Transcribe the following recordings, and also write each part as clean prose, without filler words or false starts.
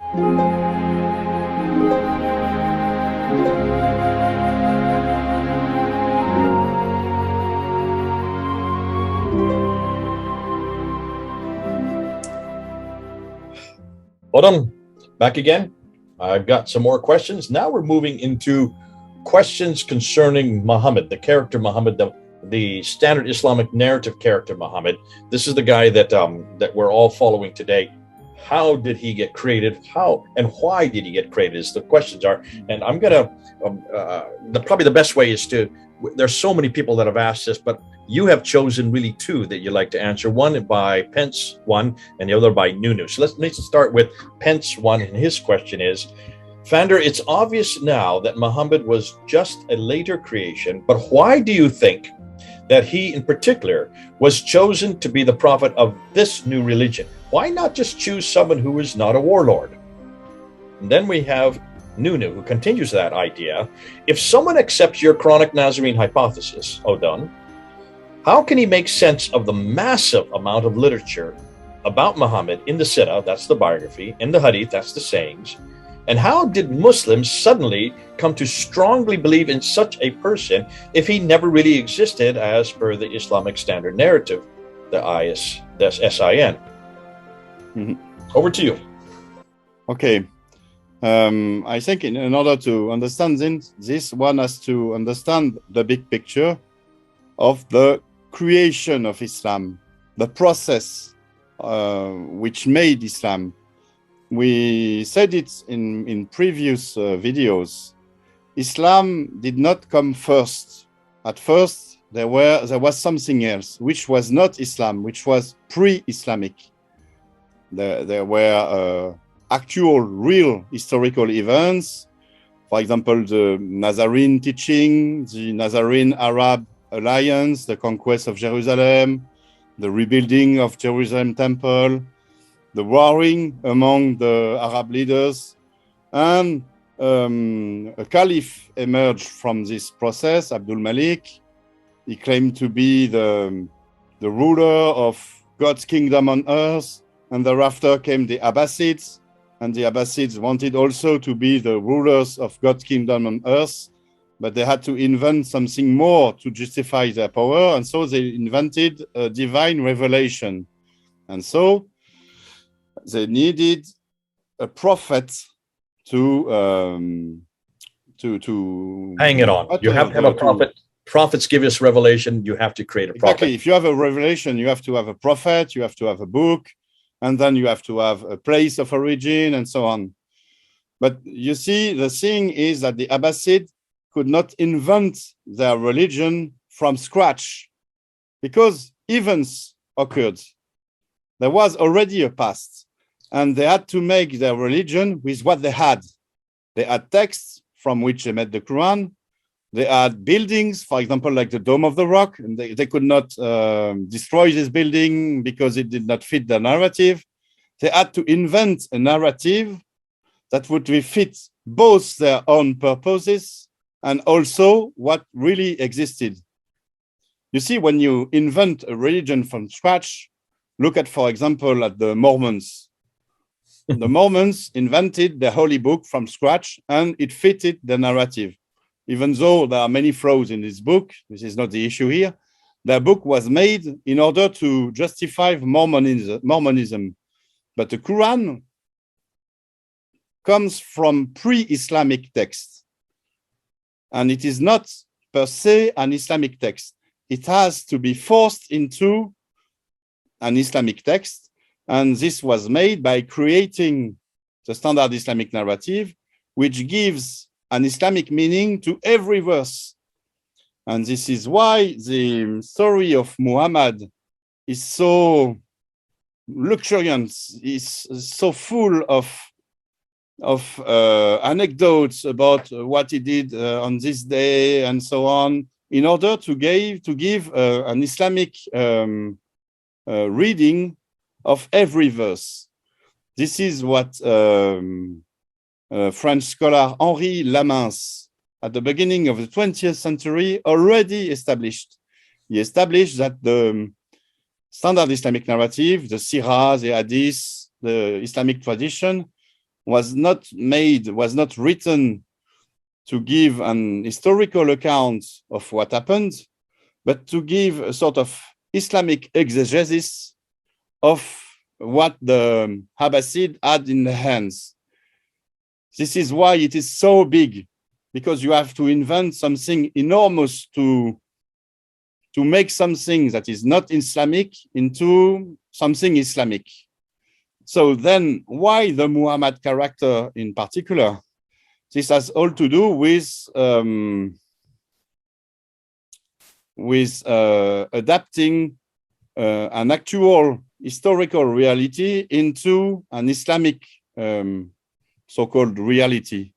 Odon, back again. I've got some more questions. Now we're moving into questions concerning Muhammad, the character Muhammad, the standard Islamic narrative character Muhammad. This is the guy that that we're all following today. How did he get created? How and why did he get created? Is the questions are, and I'm gonna probably the best way is to. There's so many people that have asked this, but you have chosen really two that you like to answer. One by Pence, one, and the other by Nunu. So let's start with Pence one, and his question is, Fander, it's obvious now that Muhammad was just a later creation, but why do you think that he in particular was chosen to be the prophet of this new religion? Why not just choose someone who is not a warlord? And then we have Nunu, who continues that idea. If someone accepts your chronic Nazarene hypothesis, Odon, how can he make sense of the massive amount of literature about Muhammad in the Sirah, that's the biography, in the Hadith, that's the sayings, and how did Muslims suddenly come to strongly believe in such a person if he never really existed as per the Islamic standard narrative, the SIN? Mm-hmm. Over to you. Okay. I think in order to understand this, one has to understand the big picture of the creation of Islam, the process which made Islam. We said it in previous videos. Islam did not come first. At first, there was something else, which was not Islam, which was pre-Islamic. There were actual, real historical events. For example, the Nazarene teaching, the Nazarene Arab alliance, the conquest of Jerusalem, the rebuilding of Jerusalem temple, the warring among the Arab leaders, and a caliph emerged from this process, Abdul Malik. He claimed to be the ruler of God's kingdom on earth, and thereafter came the Abbasids, and the Abbasids wanted also to be the rulers of God's kingdom on earth, but they had to invent something more to justify their power, and so they invented a divine revelation. And so they needed a prophet to hang it on. You have to have a prophet. Prophets give us revelation. You have to create a prophet. Exactly. If you have a revelation, you have to have a prophet, you have to have a book, and then you have to have a place of origin and so on. But you see, the thing is that the Abbasid could not invent their religion from scratch because events occurred. There was already a past, and they had to make their religion with what they had. They had texts from which they made the Quran. They had buildings, for example, like the Dome of the Rock, and they could not destroy this building because it did not fit the narrative. They had to invent a narrative that would fit both their own purposes and also what really existed. You see, when you invent a religion from scratch, look at, for example, at the Mormons. The Mormons invented the holy book from scratch, and it fitted the narrative. Even though there are many flaws in this book, this is not the issue here, their book was made in order to justify Mormonism. But the Quran comes from pre-Islamic text. And it is not per se an Islamic text. It has to be forced into an Islamic text. And this was made by creating the standard Islamic narrative, which gives an Islamic meaning to every verse. And this is why the story of Muhammad is so luxuriant, is so full of anecdotes about what he did on this day and so on, in order to give an Islamic reading of every verse. This is what French scholar Henri Lamens, at the beginning of the 20th century, already established. He established that the standard Islamic narrative, the Sirah, the Hadith, the Islamic tradition, was not written to give an historical account of what happened, but to give a sort of Islamic exegesis of what the Abbasid had in the hands. This is why it is so big, because you have to invent something enormous to make something that is not Islamic into something Islamic. So then why the Muhammad character in particular? This has all to do with adapting an actual historical reality into an Islamic so-called reality.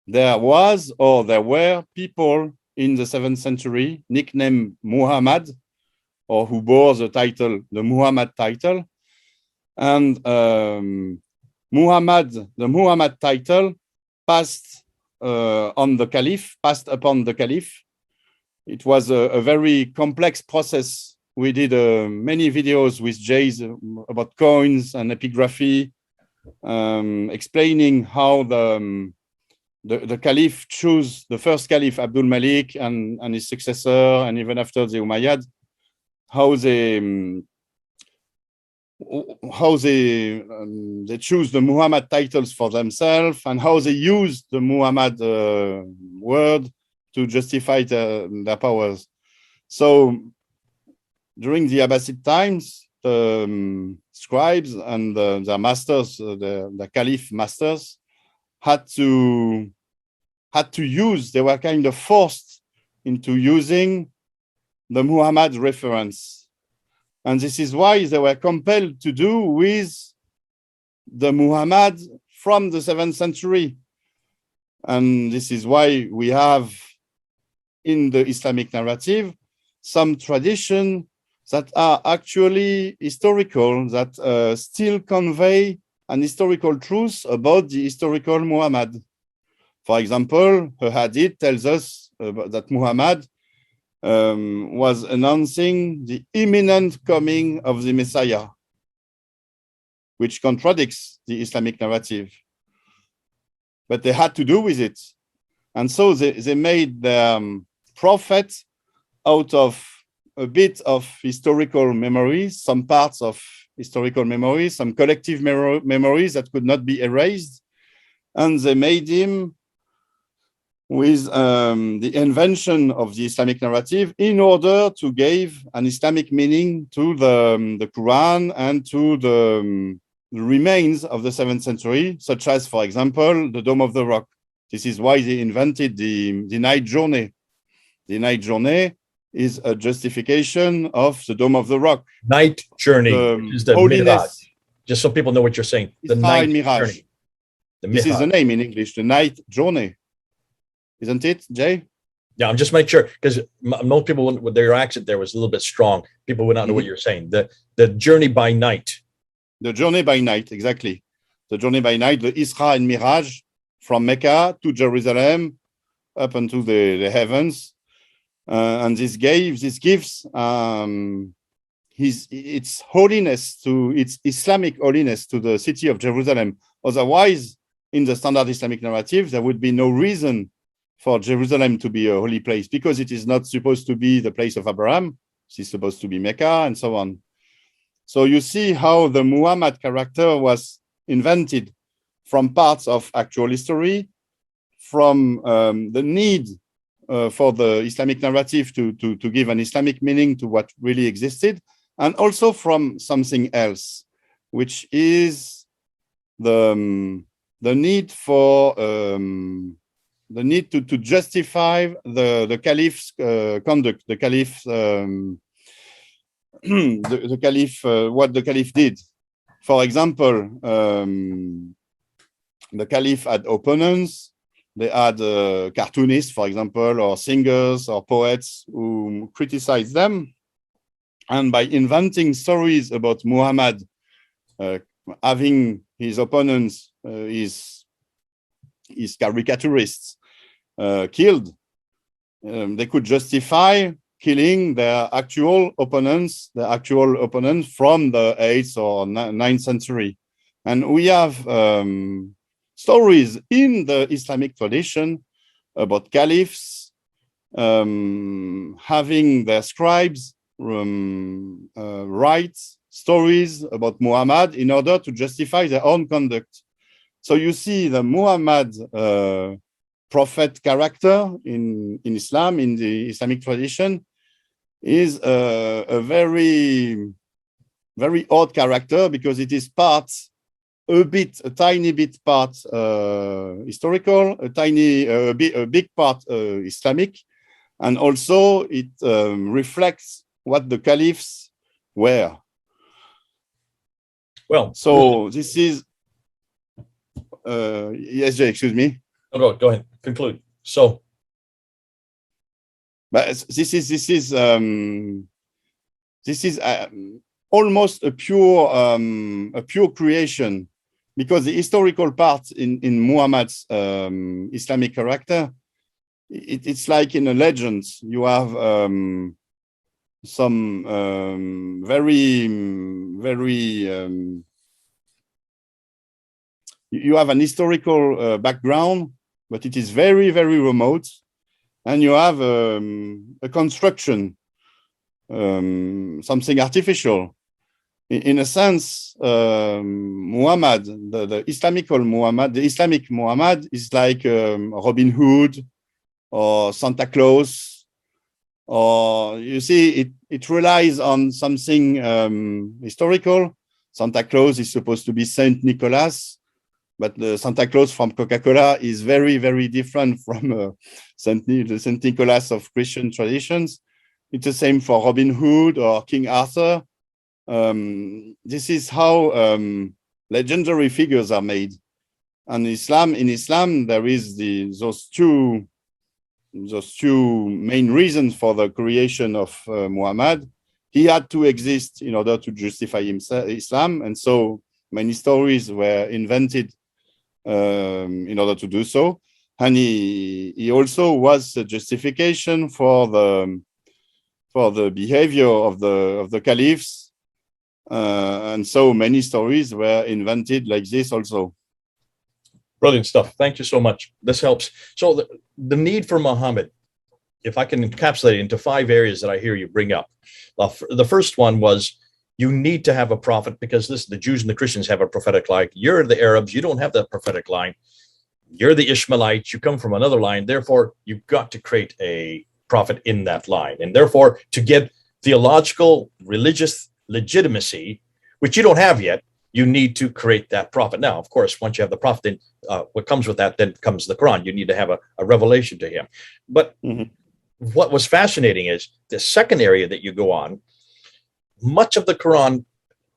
There were people in the 7th century nicknamed Muhammad, or who bore the title, the Muhammad title. And the Muhammad title passed upon the Caliph. It was a very complex process. We did many videos with Jays about coins and epigraphy, explaining how the Caliph chose the first Caliph, Abdul Malik, and his successor, and even after the Umayyad, how they choose the Muhammad titles for themselves, and how they use the Muhammad word to justify their powers. So during the Abbasid times, the scribes and their masters, the Caliph masters, had to use, they were kind of forced into using the Muhammad reference. And this is why they were compelled to do with the Muhammad from the 7th century. And this is why we have in the Islamic narrative some tradition that are actually historical, that still convey an historical truth about the historical Muhammad. For example, a hadith tells us that Muhammad was announcing the imminent coming of the Messiah, which contradicts the Islamic narrative. But they had to do with it. And so they made their prophet out of a bit of historical memory, some parts of historical memory, some collective memories that could not be erased. And they made him with the invention of the Islamic narrative in order to give an Islamic meaning to the Quran and to the remains of the 7th century, such as, for example, the Dome of the Rock. This is why they invented the night journey. The night journey is a justification of the Dome of the Rock. Night journey is the Miraj. Just so people know what you're saying. The night journey. This is the name in English, the night journey. Isn't it, Jay? Yeah, I'm just making sure, because most people, with their accent there was a little bit strong. People would not know what you're saying. The journey by night. The journey by night, exactly. The journey by night, the Isra and Miraj from Mecca to Jerusalem up into the heavens. And this gives its holiness to its Islamic holiness to the city of Jerusalem. Otherwise, in the standard Islamic narrative, there would be no reason for Jerusalem to be a holy place, because it is not supposed to be the place of Abraham. It's supposed to be Mecca and so on. So you see how the Muhammad character was invented from parts of actual history, from the need for the Islamic narrative to give an Islamic meaning to what really existed, and also from something else, which is the need for the need to justify the Caliph's conduct, the Caliph's the Caliph, what the Caliph did. For example, the Caliph had opponents. They had cartoonists, for example, or singers or poets who criticized them. And by inventing stories about Muhammad having his opponents, his caricaturists killed, they could justify killing their actual opponents from the 8th or 9th century. And we have stories in the Islamic tradition about caliphs having their scribes write stories about Muhammad in order to justify their own conduct. So you see the Muhammad prophet character in Islam, in the Islamic tradition, is a very, very odd character because it is a tiny bit part historical, a big part Islamic, and also it reflects what the caliphs were. Well, so this is yes, Jay, excuse me. No, go ahead, conclude. So, but this is almost a pure creation, because the historical part in Muhammad's Islamic character, it's like in a legend. You have some very you have an historical background, but it is very, very remote, and you have a construction, something artificial. In a sense, Muhammad, the Islamic Muhammad is like Robin Hood or Santa Claus, or you see, it relies on something historical. Santa Claus is supposed to be Saint Nicholas, but the Santa Claus from Coca-Cola is very, very different from the Saint Nicholas of Christian traditions. It's the same for Robin Hood or King Arthur. This is how legendary figures are made. And in Islam, there is those two main reasons for the creation of Muhammad. He had to exist in order to justify Islam, and so many stories were invented in order to do so. And he also was a justification for the behavior of the caliphs, and so many stories were invented like this also. Brilliant stuff. Thank you so much. This helps. So the need for Muhammad, if I can encapsulate it into 5 areas that I hear you bring up. The first one was, you need to have a prophet, because the Jews and the Christians have a prophetic line. You're the Arabs, you don't have that prophetic line. You're the Ishmaelites, you come from another line. Therefore, you've got to create a prophet in that line. And therefore, to get theological, religious legitimacy, which you don't have yet, you need to create that prophet. Now, of course, once you have the prophet, then what comes with that, then comes the Quran. You need to have a revelation to him. But what was fascinating is the second area that you go on, much of the Quran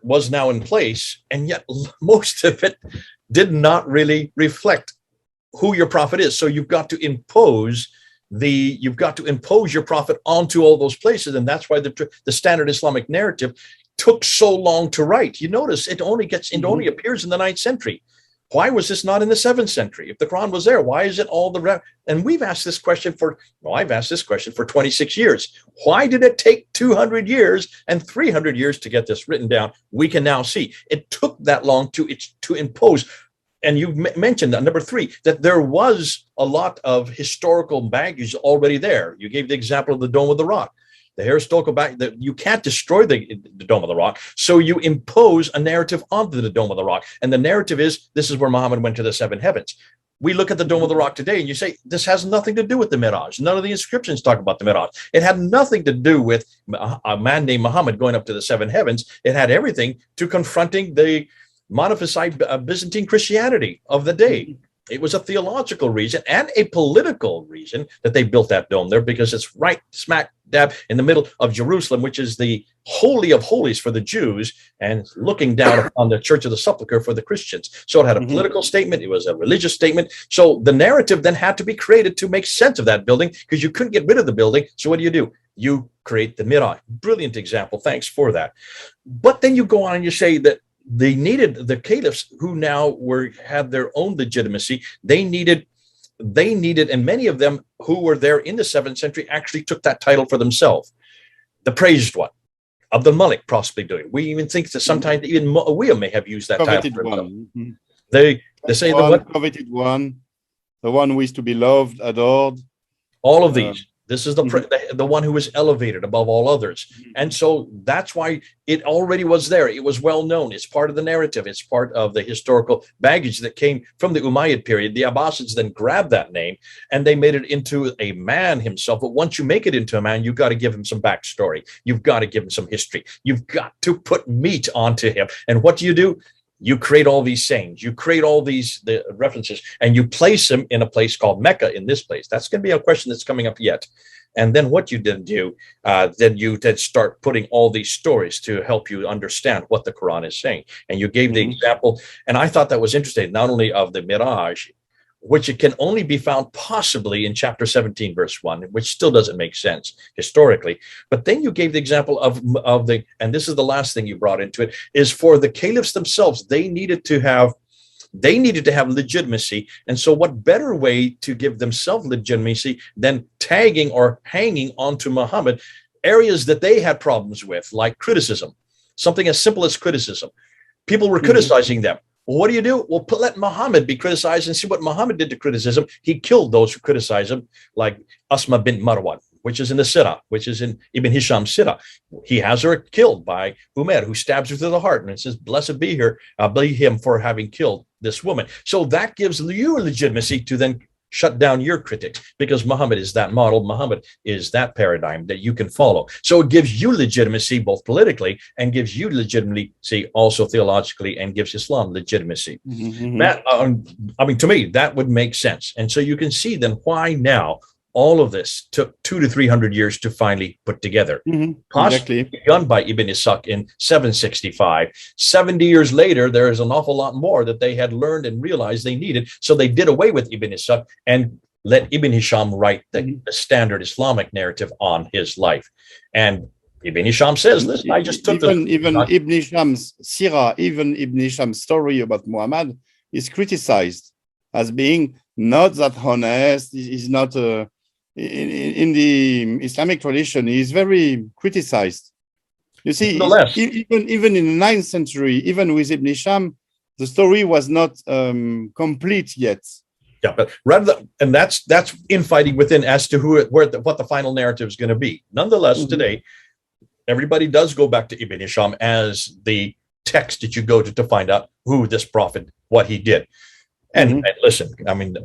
was now in place, and yet most of it did not really reflect who your prophet is. So you've got to impose your prophet onto all those places, and that's why the standard Islamic narrative took so long to write. You notice it only appears in the 9th century. Why was this not in the 7th century? If the Quran was there, why is it all and I've asked this question for 26 years. Why did it take 200 years and 300 years to get this written down? We can now see it took that long to impose. And you mentioned that, number 3, that there was a lot of historical baggage already there. You gave the example of the Dome of the Rock. The historical back that you can't destroy the Dome of the Rock, so you impose a narrative onto the Dome of the Rock, and the narrative is this is where Muhammad went to the 7 heavens. We look at the Dome of the Rock today, and you say this has nothing to do with the Miraj. None of the inscriptions talk about the Miraj. It had nothing to do with a man named Muhammad going up to the 7 heavens. It had everything to confronting the Monophysite Byzantine Christianity of the day. It was a theological reason and a political reason that they built that dome there, because it's right smack dab in the middle of Jerusalem, which is the holy of holies for the Jews, and looking down on the Church of the Sepulchre for the Christians. So it had a political statement. It was a religious statement. So the narrative then had to be created to make sense of that building, because you couldn't get rid of the building. So what do? You create the Miraj. Brilliant example. Thanks for that. But then you go on and you say that they needed the caliphs, who now had their own legitimacy. They needed, and many of them who were there in the 7th century actually took that title for themselves, the praised one. Abdul Malik possibly doing. We even think that sometimes even Muawiyah may have used that Coveted title. one. They say one, the what? Coveted one, the one who is to be loved, adored. All of these. This is the one who was elevated above all others. And so that's why it already was there. It was well known. It's part of the narrative. It's part of the historical baggage that came from the Umayyad period. The Abbasids then grabbed that name and they made it into a man himself. But once you make it into a man, you've got to give him some backstory. You've got to give him some history. You've got to put meat onto him. And what do? You create all these sayings, you create all the references, and you place them in a place called Mecca, in this place. That's going to be a question that's coming up yet. And then what you then do, then you start putting all these stories to help you understand what the Quran is saying. And you gave the example, and I thought that was interesting, not only of the Miraj, which it can only be found possibly in chapter 17, verse 1, which still doesn't make sense historically. But then you gave the example of the, and this is the last thing you brought into it, is for the caliphs themselves, they needed to have legitimacy. And so what better way to give themselves legitimacy than tagging or hanging onto Muhammad areas that they had problems with, like criticism, something as simple as criticism. People were criticizing them. Well, what do? Well, let Muhammad be criticized and see what Muhammad did to criticism. He killed those who criticize him, like Asma bint Marwan, which is in the Sirah, which is in Ibn Hisham's Sirah. He has her killed by Umar, who stabs her through the heart. And it says, blessed be him for having killed this woman. So that gives you legitimacy to then shut down your critics, because Muhammad is that model. Muhammad is that paradigm that you can follow. So it gives you legitimacy both politically and gives you legitimacy also theologically, and gives Islam legitimacy. That, to me, that would make sense. And so you can see then why now all of this took 200 to 300 years to finally put together. Possibly begun by Ibn Ishaq in 765. 70 years later, there is an awful lot more that they had learned and realized they needed. So they did away with Ibn Ishaq and let Ibn Hisham write the standard Islamic narrative on his life. And Ibn Hisham says, listen, I just took even Ibn Hisham's Sirah, even Ibn Hisham's story about Muhammad is criticized as being not that honest. He's not in the Islamic tradition, he is very criticized. You see, even in the 9th century, even with Ibn Hisham, the story was not complete yet. Yeah, but and that's infighting within as to what the final narrative is going to be. Nonetheless, today, everybody does go back to Ibn Hisham as the text that you go to find out who this prophet, what he did. And listen, I mean,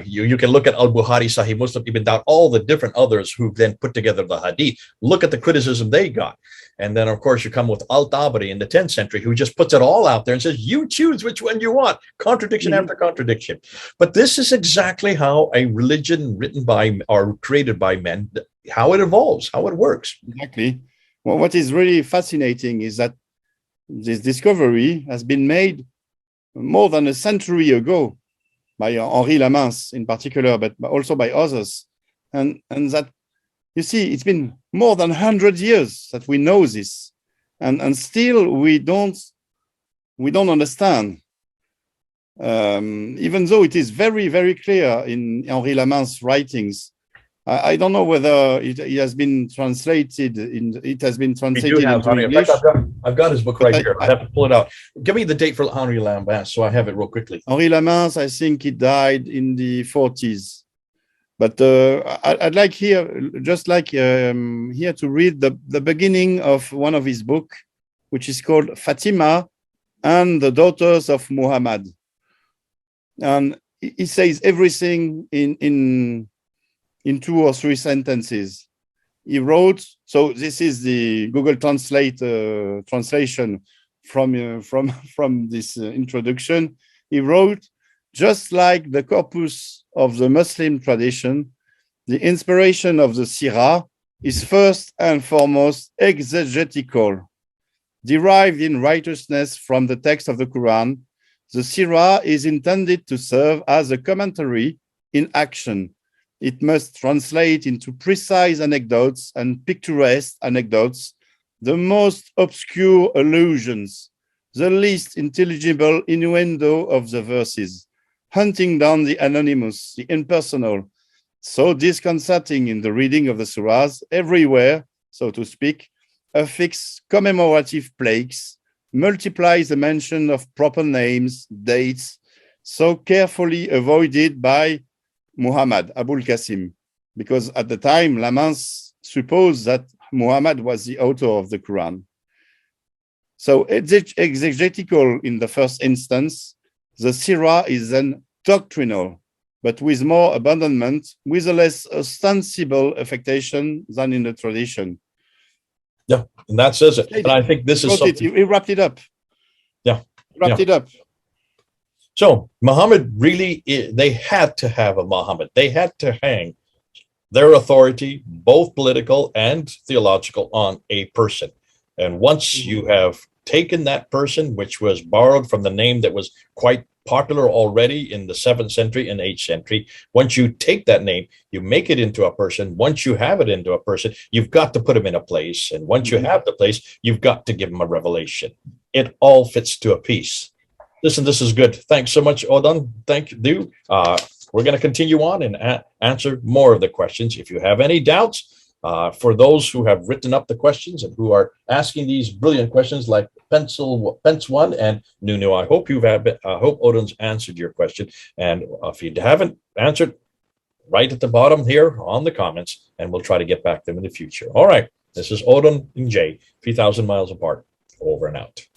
you can look at Al-Bukhari, Sahih Muslim, Ibn Dawud, all the different others who then put together the hadith. Look at the criticism they got. And then, of course, you come with Al-Tabari in the 10th century, who just puts it all out there and says, you choose which one you want, contradiction after contradiction. But this is exactly how a religion written by or created by men, how it evolves, how it works. Exactly. Well, what is really fascinating is that this discovery has been made more than a century ago by Henri Lamens in particular, but also by others. And that, you see, it's been more than 100 years that we know this. And still we don't understand. Even though it is very, very clear in Henri Lamens' writings. I don't know whether it has been translated into English. I've got his book right here. I have to pull it out. Give me the date for Henri Lamens so I have it real quickly. Henri Lamens, I think he died in the 40s. But I'd like here to read the beginning of one of his books, which is called Fatima and the Daughters of Muhammad. And he says everything in 2 or 3 sentences. He wrote, so this is the Google Translate translation from this introduction. He wrote, just like the corpus of the Muslim tradition, the inspiration of the Sirah is first and foremost exegetical. Derived in righteousness from the text of the Quran, the Sirah is intended to serve as a commentary in action. It must translate into precise anecdotes and picturesque anecdotes, the most obscure allusions, the least intelligible innuendo of the verses, hunting down the anonymous, the impersonal, so disconcerting in the reading of the surahs everywhere, so to speak, affix commemorative plaques, multiply the mention of proper names, dates, so carefully avoided by Muhammad, Abul Qasim, because at the time, Lamans supposed that Muhammad was the author of the Quran. So exegetical in the first instance, the Sirah is then doctrinal, but with more abandonment, with a less ostensible affectation than in the tradition. Yeah, and that says it. And I think this is something. He wrapped it up. Yeah. Wrapped it up. So Muhammad really, they had to have a Muhammad. They had to hang their authority, both political and theological, on a person. And once you have taken that person, which was borrowed from the name that was quite popular already in the 7th century and 8th century, once you take that name, you make it into a person. Once you have it into a person, you've got to put him in a place. And once you have the place, you've got to give him a revelation. It all fits to a piece. Listen, this is good. Thanks so much, Odon. Thank you. We're going to continue on and answer more of the questions. If you have any doubts, for those who have written up the questions and who are asking these brilliant questions, like Pence One and Nunu, I hope Odon's answered your question. And if you haven't answered, right at the bottom here on the comments, and we'll try to get back to them in the future. All right. This is Odon and Jay, 3,000 miles apart. Over and out.